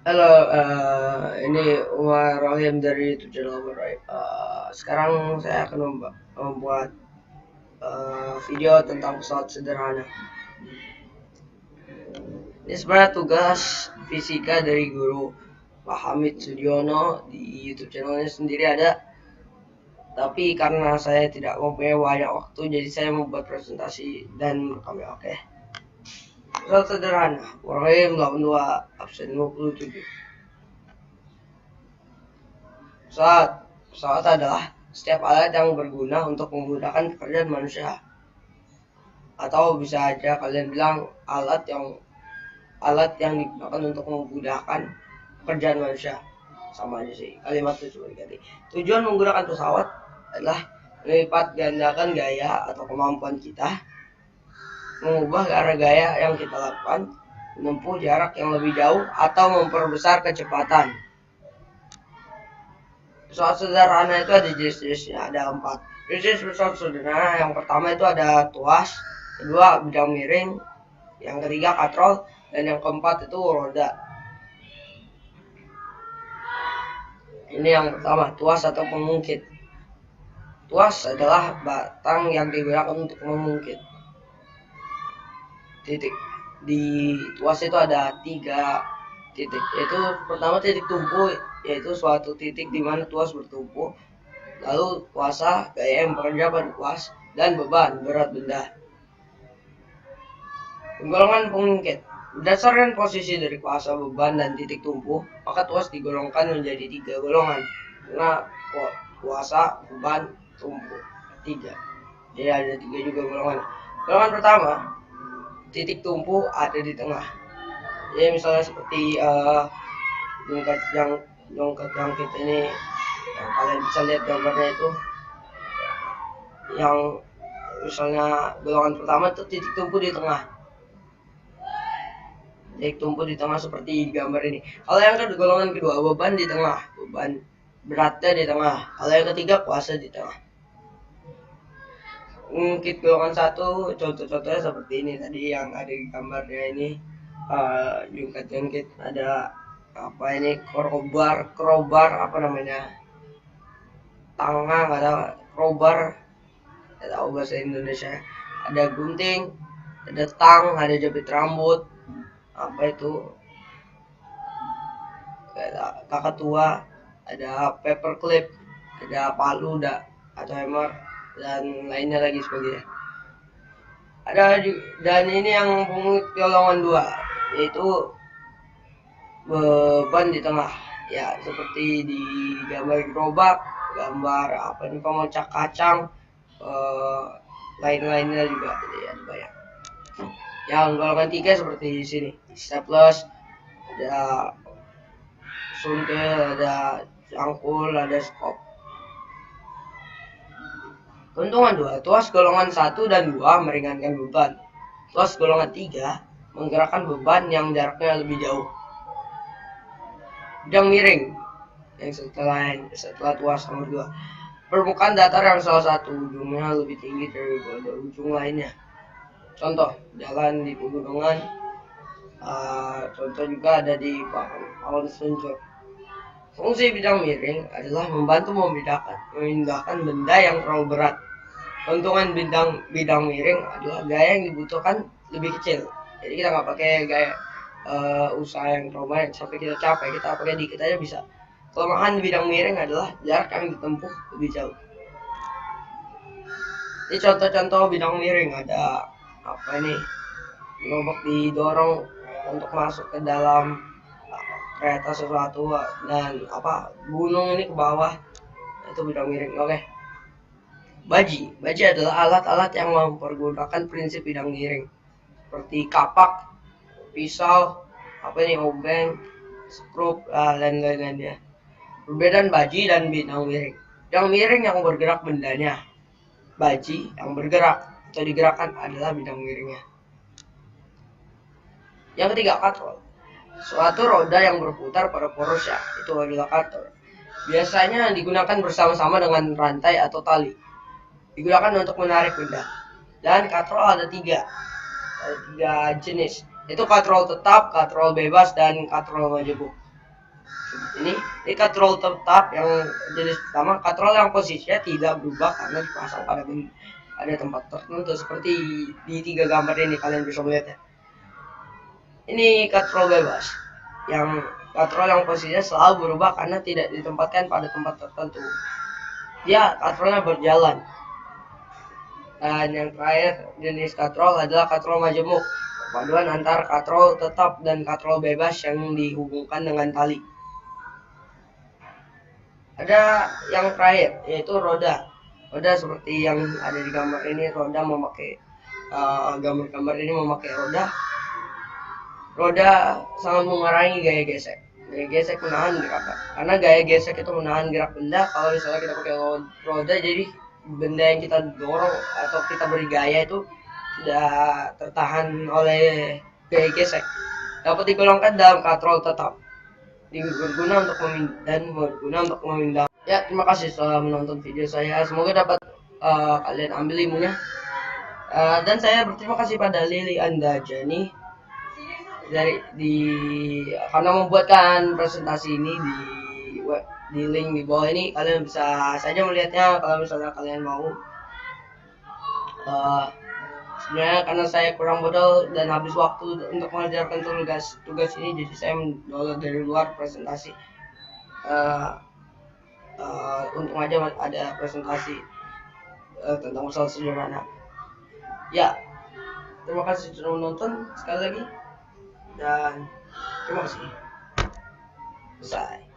Halo, ini Umar Rohim dari YouTube channel Umar Rohim. Sekarang saya akan membuat video tentang pesawat sederhana. Ini sebenarnya tugas fisika dari guru Pak Hamid Sudiono di YouTube channelnya sendiri ada. Tapi karena saya tidak mempunyai banyak waktu, jadi saya membuat presentasi dan rekamnya. Oke. Pesawat sederhana, Rohim 82, absen 27. Pesawat. Pesawat adalah setiap alat yang berguna untuk memudahkan pekerjaan manusia. Atau bisa aja kalian bilang alat yang digunakan untuk memudahkan pekerjaan manusia. Sama aja sih, kalimatnya cuma diganti. Tujuan menggunakan pesawat adalah melipat gandakan gaya atau kemampuan kita, mengubah arah gaya yang kita lakukan, menempuh jarak yang lebih jauh, atau memperbesar kecepatan. Pesawat sederhana itu ada jenis-jenisnya, ada 4 jenis pesawat sederhana. Yang pertama itu ada tuas, kedua bidang miring, yang ketiga katrol, dan yang keempat itu roda. Ini yang pertama, tuas atau pengungkit. Tuas adalah batang yang digunakan untuk mengungkit. Titik di tuas itu ada 3 titik, yaitu pertama titik tumpu, yaitu suatu titik di mana tuas bertumpu. Lalu kuasa, gaya yang bekerja pada tuas, dan beban, berat benda. Penggolongan pengungkit. Berdasarkan posisi dari kuasa, beban, dan titik tumpu, maka tuas digolongkan menjadi 3 golongan. Karena kuasa, beban, tumpu 3. Jadi ada 3 juga golongan. Golongan pertama, titik tumpu ada di tengah. Jadi misalnya seperti jongkat jangkit ini, yang kalian bisa lihat gambarnya itu, yang misalnya golongan pertama itu titik tumpu di tengah. Titik tumpu di tengah seperti di gambar ini. Kalau yang golongan kedua, beban di tengah, beban beratnya di tengah. Kalau yang ketiga, kuasa di tengah. Mungkin golongan 1, contoh-contohnya seperti ini tadi yang ada di gambarnya ini. Jungkat-jungkit, ada apa ini, crowbar apa namanya, tangan, ada crowbar, tidak tahu bahasa Indonesia. Ada gunting, ada tang, ada jepit rambut, apa itu, kakak tua, ada paperclip, ada palu, atau hammer, dan lainnya lagi sebagainya. Dan ini yang golongan 2, yaitu beban di tengah, ya seperti di gambar gerobak, gambar apa nih, pemecah kacang, lain-lainnya juga. Jadi ada banyak. Yang golongan 3 seperti di sini, staples, ada suntil, ada cangkul, ada skop. Keuntungan 2, tuas golongan 1 dan 2 meringankan beban. Tuas golongan 3 menggerakkan beban yang jaraknya lebih jauh. Bidang miring, yang setelah tuas nomor 2, permukaan datar yang salah satu ujungnya lebih tinggi daripada ujung lainnya. Contoh, jalan di pegunungan. Contoh juga ada di Pahlawan Seluncur. Fungsi bidang miring adalah membantu memindahkan benda yang terlalu berat. Keuntungan bidang miring adalah gaya yang dibutuhkan lebih kecil. Jadi kita nggak pakai gaya usaha yang terlalu banyak sampai kita capek, kita pakai dikit aja bisa. Kelemahan bidang miring adalah jarak yang ditempuh lebih jauh. Ini contoh-contoh bidang miring, ada apa ini, gerobak didorong untuk masuk ke dalam kereta sesuatu, dan apa, gunung ini ke bawah, itu bidang miring. Oke. Baji adalah alat-alat yang mempergunakan prinsip bidang miring, seperti kapak, pisau, apa ini, obeng, skrup, dan lain-lainnya. Perbedaan baji dan bidang miring. Bidang miring yang bergerak bendanya, baji yang bergerak atau digerakkan adalah bidang miringnya. Yang ketiga, katrol. Suatu roda yang berputar pada porosnya, itu adalah katrol. Biasanya digunakan bersama-sama dengan rantai atau tali. Digunakan untuk menarik benda. Dan katrol ada 3 jenis, itu katrol tetap, katrol bebas, dan katrol majemuk. Ini katrol tetap yang jenis pertama. Katrol yang posisinya tidak berubah karena dipasang pada tempat tertentu seperti di 3 gambar ini kalian bisa melihatnya. Ini katrol bebas. Yang katrol yang posisinya selalu berubah karena tidak ditempatkan pada tempat tertentu. Dia katrolnya berjalan. Dan yang terakhir jenis katrol adalah katrol majemuk, perpaduan antara katrol tetap dan katrol bebas yang dihubungkan dengan tali. Ada yang terakhir yaitu roda. Roda seperti yang ada di gambar ini, roda memakai gambar-gambar ini memakai roda. Roda sangat mengurangi gaya gesek. Gaya gesek menahan gerakan. Karena gaya gesek itu menahan gerak benda. Kalau misalnya kita pakai roda, jadi benda yang kita dorong atau kita beri gaya itu tidak tertahan oleh gaya gesek. Dapat digolongkan dalam katrol tetap. Berguna untuk memindahkan. Ya, terima kasih telah menonton video saya. Semoga dapat kalian ambil ilmunya. Dan saya berterima kasih pada Lili Andajani karena membuatkan presentasi ini di link di bawah ini. Kalian bisa saja melihatnya kalau misalnya kalian mau. Sebenarnya karena saya kurang modal dan habis waktu untuk mengerjakan tugas ini, jadi saya mendownload dari luar presentasi. Untung aja ada presentasi tentang masalah sederhana. Ya, terima kasih sudah menonton sekali lagi, dan terima kasih. Selesai.